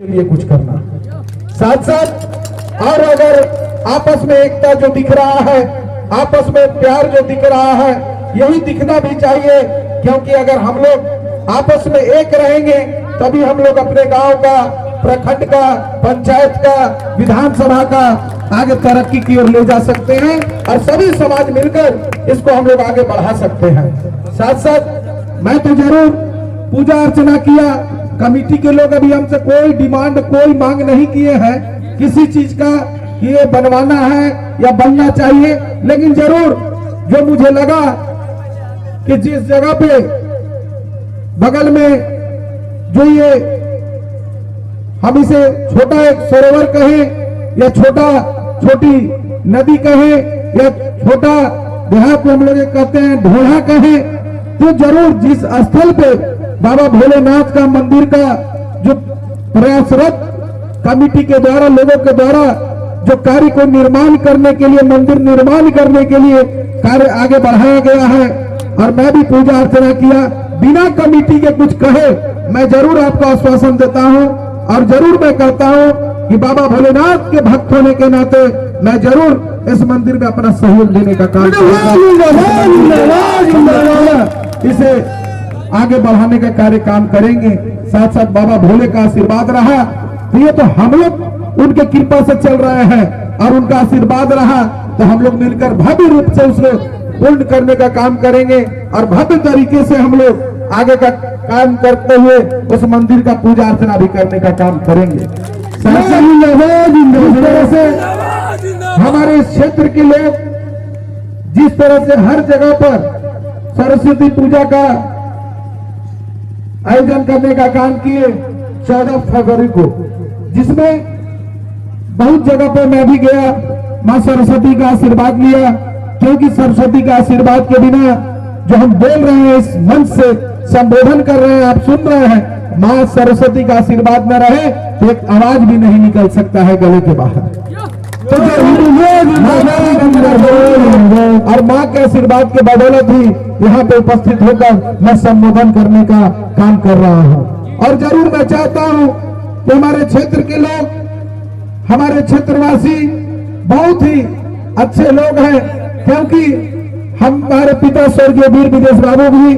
के लिए कुछ करना, साथ साथ और अगर आपस में एकता जो दिख रहा है, आपस में प्यार जो दिख रहा है, यही दिखना भी चाहिए। क्योंकि अगर हम लोग आपस में एक रहेंगे तभी हम लोग अपने गांव का, प्रखंड का, पंचायत का, विधानसभा का आगे तरक्की की ओर ले जा सकते हैं और सभी समाज मिलकर इसको हम लोग आगे बढ़ा सकते हैं। साथ साथ मैं तो जरूर पूजा अर्चना किया, कमेटी के लोग अभी हमसे कोई डिमांड, कोई मांग नहीं किए हैं किसी चीज का कि ये बनवाना है या बनना चाहिए। लेकिन जरूर जो मुझे लगा कि जिस जगह पे बगल में जो ये हम इसे छोटा एक सरोवर कहें या छोटी नदी कहें या छोटा देहात में हम लोग कहते हैं ढोढ़ा कहें, तो जरूर जिस स्थल पे बाबा भोलेनाथ का मंदिर का जो प्रयासरत कमेटी के द्वारा, लोगों के द्वारा जो कार्य को निर्माण करने के लिए, मंदिर निर्माण करने के लिए कार्य आगे बढ़ाया गया है और मैं भी पूजा अर्चना किया बिना कमेटी के कुछ कहे, मैं जरूर आपको आश्वासन देता हूं और जरूर मैं कहता हूं कि बाबा भोलेनाथ के भक्त होने के नाते मैं जरूर इस मंदिर में अपना सहयोग देने का काम इसे आगे बढ़ाने का कार्य काम करेंगे। साथ साथ बाबा भोले का आशीर्वाद रहा तो ये तो हम लोग उनके कृपा से चल रहे हैं और उनका आशीर्वाद रहा तो हम लोग मिलकर भव्य रूप से उसे पूर्ण करने का काम करेंगे और भव्य तरीके से हम लोग आगे का काम करते हुए उस मंदिर का पूजा अर्चना भी करने का काम करेंगे। जिस तरह से हमारे इस क्षेत्र के लोग जिस तरह से हर जगह पर सरस्वती पूजा का आयोजन करने का काम किए 14 फरवरी को, जिसमें बहुत जगह पर मैं भी गया, मां सरस्वती का आशीर्वाद लिया। क्योंकि सरस्वती का आशीर्वाद के बिना जो हम बोल रहे हैं, इस मंच से संबोधन कर रहे हैं, आप सुन रहे हैं, मां सरस्वती का आशीर्वाद न रहे तो एक आवाज भी नहीं निकल सकता है गले के बाहर। तो और मां के आशीर्वाद के बदौलत ही यहाँ पे उपस्थित होकर मैं संबोधन करने का काम कर रहा हूँ। और जरूर मैं चाहता हूँ कि हमारे क्षेत्र के लोग, हमारे क्षेत्रवासी बहुत ही अच्छे लोग हैं, क्योंकि हमारे पिता स्वर्गीय वीर विदेश बाबू भी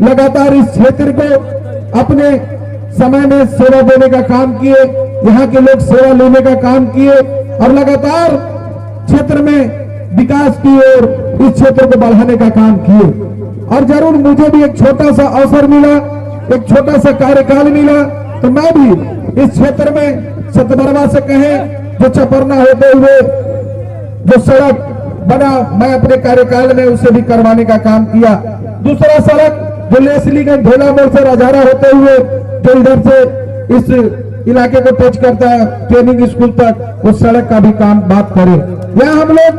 लगातार इस क्षेत्र को अपने समय में सेवा देने का काम किए, यहाँ के लोग सेवा लेने का काम किए और लगातार क्षेत्र में विकास की ओर इस क्षेत्र को बढ़ाने का काम किए। और जरूर मुझे भी एक छोटा सा अवसर मिला, एक छोटा सा कार्यकाल मिला, तो मैं भी इस क्षेत्र में सतबरवा से कहें जो चपरना होते हुए जो सड़क बना, मैं अपने कार्यकाल में उसे भी करवाने का काम किया। दूसरा सड़क जो लेसलीगंज ढोला मोड़ से राजारा होते हुए जो इधर से इस इलाके को टच करता है ट्रेनिंग स्कूल तक, उस सड़क का भी काम बात करें। यहाँ हम लोग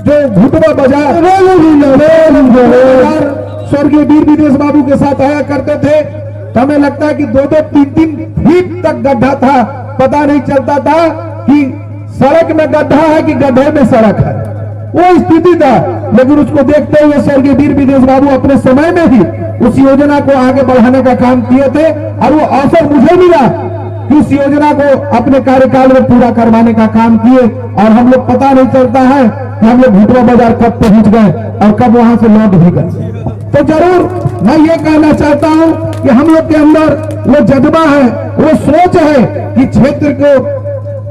जो घुटवा बाजार स्वर्गीय वीर विदेश बाबू के साथ आया करते थे तो हमें लगता है कि 2-3 फीट तक गड्ढा था, पता नहीं चलता था कि सड़क में गड्ढा है कि गड्ढे में सड़क है, वो स्थिति था। लेकिन उसको देखते हुए स्वर्गीय वीर विदेश बाबू अपने समय में ही उस योजना को आगे बढ़ाने का काम किए थे और वो अवसर मुझे मिला कि उस योजना को अपने कार्यकाल में पूरा करवाने का काम किए। और हम लोग पता नहीं चलता है कि हम लोग भुटवा बाजार कब पहुंच गए और कब वहां से लौट भी गए। तो जरूर मैं ये कहना चाहता हूं कि हम लोग के अंदर वो जज्बा है, वो सोच है कि क्षेत्र को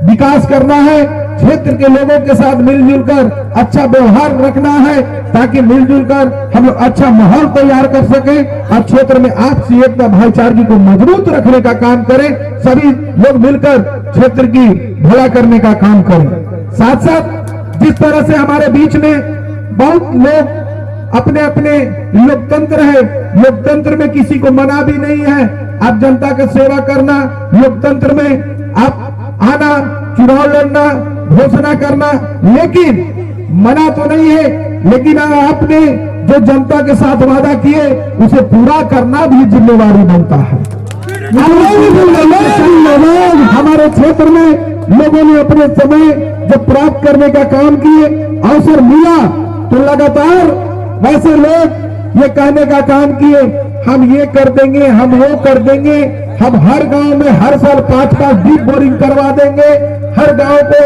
विकास करना है, क्षेत्र के लोगों के साथ मिलजुल कर अच्छा व्यवहार रखना है ताकि मिलजुल कर हम लोग अच्छा माहौल तैयार कर सके और क्षेत्र में आपसी एकता भाईचारगी को मजबूत रखने का काम करें, सभी लोग मिलकर क्षेत्र की भला करने का काम करें। साथ साथ जिस तरह से हमारे बीच में बहुत लोग अपने अपने लोकतंत्र है, लोकतंत्र में किसी को मना भी नहीं है, आप जनता की सेवा करना, लोकतंत्र में आप आना, चुनाव लड़ना, घोषणा करना, लेकिन मना तो नहीं है, लेकिन आपने जो जनता के साथ वादा किए उसे पूरा करना भी जिम्मेवारी बनता है। हमारे क्षेत्र में लोगों ने अपने समय जो प्राप्त करने का काम किए, अवसर मिला तो लगातार वैसे लोग ये कहने का काम किए हम ये कर देंगे, हम वो कर देंगे, हम हर गांव में हर साल 5-5 डीप बोरिंग करवा देंगे। हर गांव को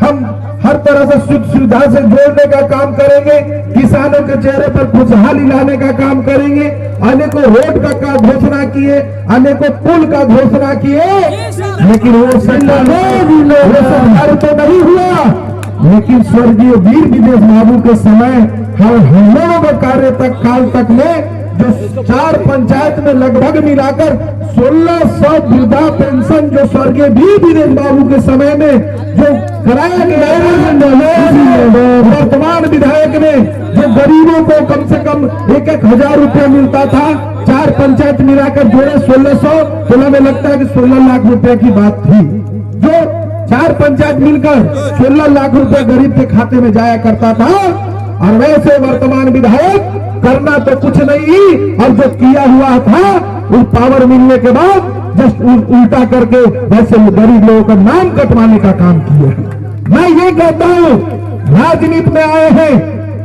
हम हर तरह से सुख सुविधा से जोड़ने का काम करेंगे। किसानों के चेहरे पर खुशहाली लाने का काम करेंगे। अनेकों रोड का घोषणा किए, अनेकों पुल का घोषणा किए, लेकिन वो सरकार तो नहीं हुआ। लेकिन स्वर्गीय वीर विदेश बाबू के समय हम लोगों के कार्य काल तक में जो 4 पंचायत में लगभग मिलाकर 1600 वृद्धा पेंशन जो स्वर्गीय वीर विदेश बाबू के समय में जो कराया गया, वर्तमान विधायक ने जो गरीबों को कम से कम 1-1 हजार रुपया मिलता था, 4 पंचायत मिलाकर जोड़े 1600, तो हमें लगता है कि 16 लाख रुपए की बात थी। जो 4 पंचायत मिलकर 16 लाख रुपए गरीब के खाते में जाया करता था। और वैसे वर्तमान विधायक करना तो कुछ नहीं, और जो किया हुआ था उस पावर मिलने के बाद जस्ट उल्टा करके वैसे गरीब लोगों का नाम कटवाने का काम किया है। मैं ये कहता हूं, राजनीति में आए हैं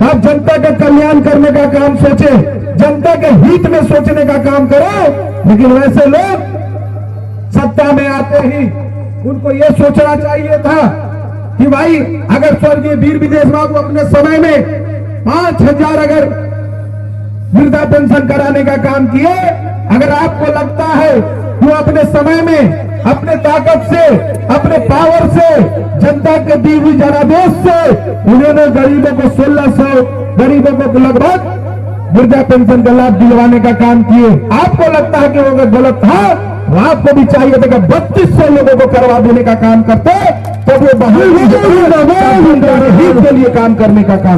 आप जनता का कल्याण करने का काम सोचे, जनता के हित में सोचने का काम करो। लेकिन वैसे लोग सत्ता में आते ही उनको ये सोचना चाहिए था कि भाई अगर स्वर्गीय वीर विदेश बाबू अपने समय में 5000 अगर वृद्धा पेंशन कराने का काम किए, अगर आपको लगता है वो अपने समय में अपने ताकत से, अपने पावर से, जनता के दी हुई जनादेश से उन्होंने गरीबों को 1600 गरीबों को लगभग वृद्धा पेंशन का लाभ दिलवाने का काम किए, आपको लगता है कि वो गलत था, आपको भी चाहिए था कि 3200 लोगों को करवा देने का काम करते, तो वो हित के लिए काम करने का काम